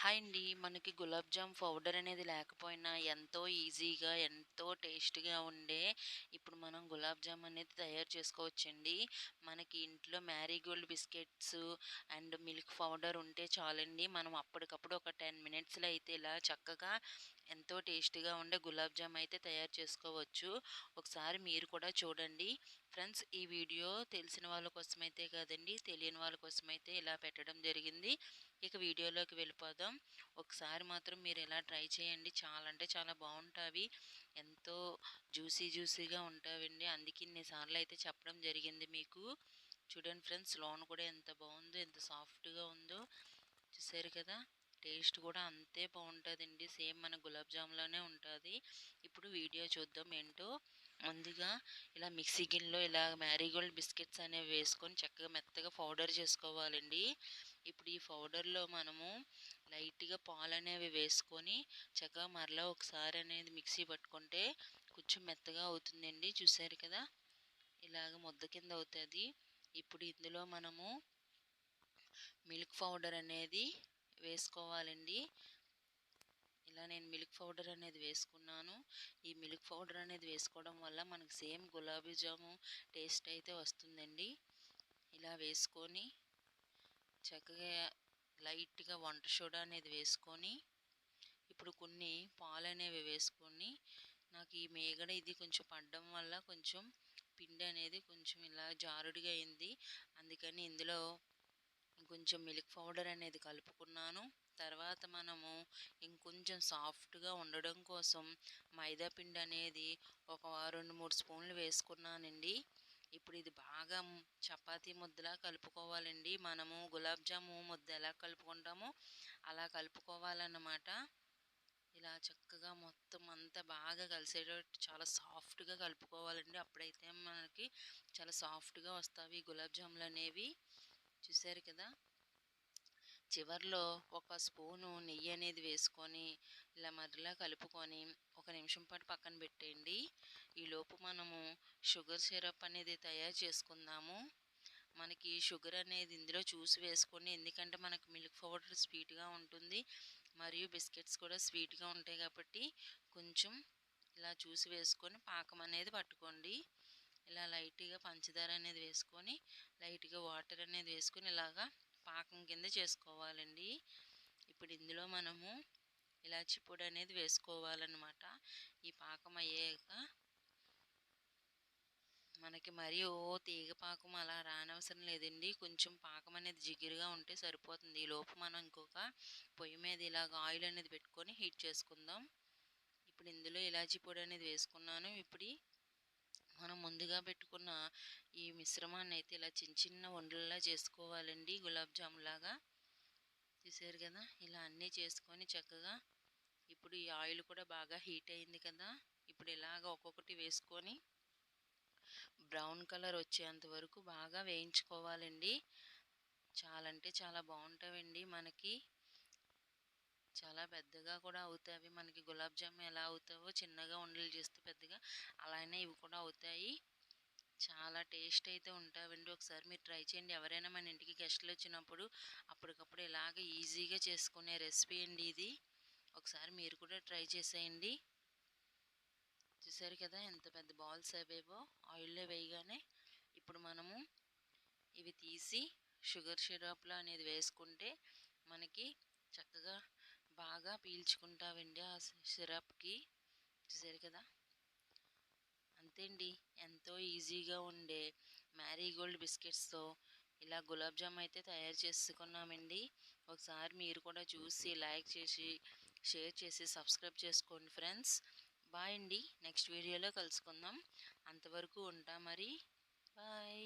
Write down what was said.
Hi అండి. మనకి gulab jam powder అనేది లేకపోయినా ఎంతో ఈజీగా, ఎంతో టేస్ట్‌గా ఉండే ఇప్పుడు మనం గులాబ్ జామ్ అనేది తయారు చేసుకోవచ్చండి. మనకి ఇంట్లో Marie Gold biscuits and milk powder ఉంటే చాలండి. మనం అప్పటికప్పుడు ఒక 10 మినిట్స్‌లో అయితే ఇలా చక్కగా ఎంతో టేస్టీగా ఉండే గులాబ్ జామ్ అయితే తయారు చేసుకోవచ్చు. ఒకసారి మీరు కూడా చూడండి. ఫ్రెండ్స్, ఈ వీడియో తెలిసిన వాళ్ళ కోసమైతే కాదండి, తెలియని వాళ్ళ కోసమైతే ఇలా పెట్టడం జరిగింది. ఇక వీడియోలోకి వెళ్ళిపోదాం. ఒకసారి మాత్రం మీరు ఇలా ట్రై చేయండి. చాలా అంటే చాలా బాగుంటాయి. ఎంతో జ్యూసీగా ఉంటావండి. అందుకే ఇన్ని సార్లు అయితే చెప్పడం జరిగింది మీకు. చూడండి ఫ్రెండ్స్, లోన కూడా ఎంత బాగుందో, ఎంత సాఫ్ట్గా ఉందో చూసారు కదా. టేస్ట్ కూడా అంతే బాగుంటుందండి. సేమ్ మన గులాబ్ జామ్లోనే ఉంటుంది. ఇప్పుడు వీడియో చూద్దాం ఏంటో. ముందుగా ఇలా మిక్సీ గిన్నెలో ఇలా మ్యారీగోల్డ్ బిస్కెట్స్ అనేవి వేసుకొని చక్కగా మెత్తగా పౌడర్ చేసుకోవాలండి. ఇప్పుడు ఈ పౌడర్లో మనము లైట్గా పాలు అనేవి వేసుకొని చక్కగా మరలా ఒకసారి అనేది మిక్సీ పట్టుకుంటే కొంచెం మెత్తగా అవుతుందండి. చూసారు కదా, ఇలాగ ముద్ద కింద అవుతుంది. ఇప్పుడు ఇందులో మనము మిల్క్ పౌడర్ అనేది వేసుకోవాలండి. ఇలా నేను మిల్క్ పౌడర్ అనేది వేసుకున్నాను. ఈ మిల్క్ పౌడర్ అనేది వేసుకోవడం వల్ల మనకు సేమ్ గులాబీ జాము టేస్ట్ అయితే వస్తుందండి. ఇలా వేసుకొని చక్కగా లైట్గా వంట సోడా అనేది వేసుకొని ఇప్పుడు కొన్ని పాలు అనేవి వేసుకొని నాకు ఈ మేగడ ఇది కొంచెం పడడం వల్ల కొంచెం పిండి అనేది కొంచెం ఇలా జారుడుగా అయింది. అందుకని ఇందులో ఇంకొంచెం మిల్క్ పౌడర్ అనేది కలుపుకున్నాను. తర్వాత మనము ఇంకొంచెం సాఫ్ట్గా ఉండడం కోసం మైదా పిండి అనేది ఒక 2-3 స్పూన్లు వేసుకున్నానండి. ఇప్పుడు ఇది బాగా చపాతీ ముద్దలా కలుపుకోవాలండి. మనము గులాబ్ జాము ముద్ద ఎలా కలుపుకుంటామో అలా కలుపుకోవాలన్నమాట. ఇలా చక్కగా మొత్తం అంతా బాగా కలిసేటట్టు చాలా సాఫ్ట్గా కలుపుకోవాలండి. అప్పుడైతే మనకి చాలా సాఫ్ట్గా వస్తాయి గులాబ్ జాములు అనేవి. చూసారు కదా. చివర్లో ఒక స్పూను నెయ్యి అనేది వేసుకొని ఇలా మరలా కలుపుకొని ఒక నిమిషం పాటు పక్కన పెట్టేయండి. ఈలోపు మనము షుగర్ సిరప్ అనేది తయారు చేసుకుందాము. మనకి షుగర్ అనేది ఇందులో చూసి వేసుకోండి. ఎందుకంటే మనకు మిల్క్ పౌడర్ స్వీట్గా ఉంటుంది, మరియు బిస్కెట్స్ కూడా స్వీట్గా ఉంటాయి కాబట్టి కొంచెం ఇలా చూసి వేసుకొని పాకం అనేది పట్టుకోండి. ఇలా లైట్గా పంచదార అనేది వేసుకొని లైట్గా వాటర్ అనేది వేసుకొని ఇలాగా పాకం కింద చేసుకోవాలండి. ఇప్పుడు ఇందులో మనము ఇలాచి పొడి అనేది వేసుకోవాలన్నమాట. ఈ పాకం అయ్యాక మనకి మరీ తీగ పాకం అలా రానవసరం లేదండి. కొంచెం పాకం అనేది జిగురుగా ఉంటే సరిపోతుంది. ఈ లోపు మనం ఇంకొక పొయ్యి మీద ఇలాగ ఆయిల్ అనేది పెట్టుకొని హీట్ చేసుకుందాం. ఇప్పుడు ఇందులో ఇలాచి పొడి అనేది వేసుకున్నాను. ఇప్పుడు మనం ముందుగా పెట్టుకున్న ఈ మిశ్రమాన్ని అయితే ఇలా చిన్న చిన్న ఉండల్లా చేసుకోవాలండి, గులాబ్ జామ్ లాగా. చూసారు కదా, ఇలా అన్నీ చేసుకొని చక్కగా ఇప్పుడు ఈ ఆయిల్ కూడా బాగా హీట్ అయింది కదా. ఇప్పుడు ఇలాగ ఒక్కొక్కటి వేసుకొని బ్రౌన్ కలర్ వచ్చేంత వరకు బాగా వేయించుకోవాలండి. చాలా అంటే చాలా బాగుంటాయండి. మనకి చాలా పెద్దగా కూడా అవుతాయి. మనకి గులాబ్ జామ్ ఎలా అవుతావో చిన్నగా ఉండలు చేస్తే పెద్దగా, అలానే ఇవి కూడా అవుతాయి. చాలా టేస్ట్ అయితే ఉంటాయండి. ఒకసారి మీరు ట్రై చేయండి. ఎవరైనా మన ఇంటికి గెస్ట్లు వచ్చినప్పుడు అప్పటికప్పుడు ఇలాగ ఈజీగా చేసుకునే రెసిపీ అండి ఇది. ఒకసారి మీరు కూడా ట్రై చేసేయండి. చూసారు కదా ఎంత పెద్ద బాల్స్ అవేవో ఆయిల్లో వేయగానే. ఇప్పుడు మనము ఇవి తీసి షుగర్ సిరప్లో అనేది వేసుకుంటే మనకి చక్కగా బాగా పీల్చుకుంటామండి ఆ సిరప్కి. చూసారు కదా, అంతే అండి. ఎంతో ఈజీగా ఉండే మ్యారీగోల్డ్ బిస్కెట్స్తో ఇలా గులాబ్ జామ్ అయితే తయారు చేసుకున్నామండి. ఒకసారి మీరు కూడా చూసి లైక్ చేసి షేర్ చేసి సబ్స్క్రైబ్ చేసుకోండి ఫ్రెండ్స్. బాయ్ అండి. నెక్స్ట్ వీడియోలో కలుసుకుందాం. అంతవరకు ఉంటా మరి. బాయ్.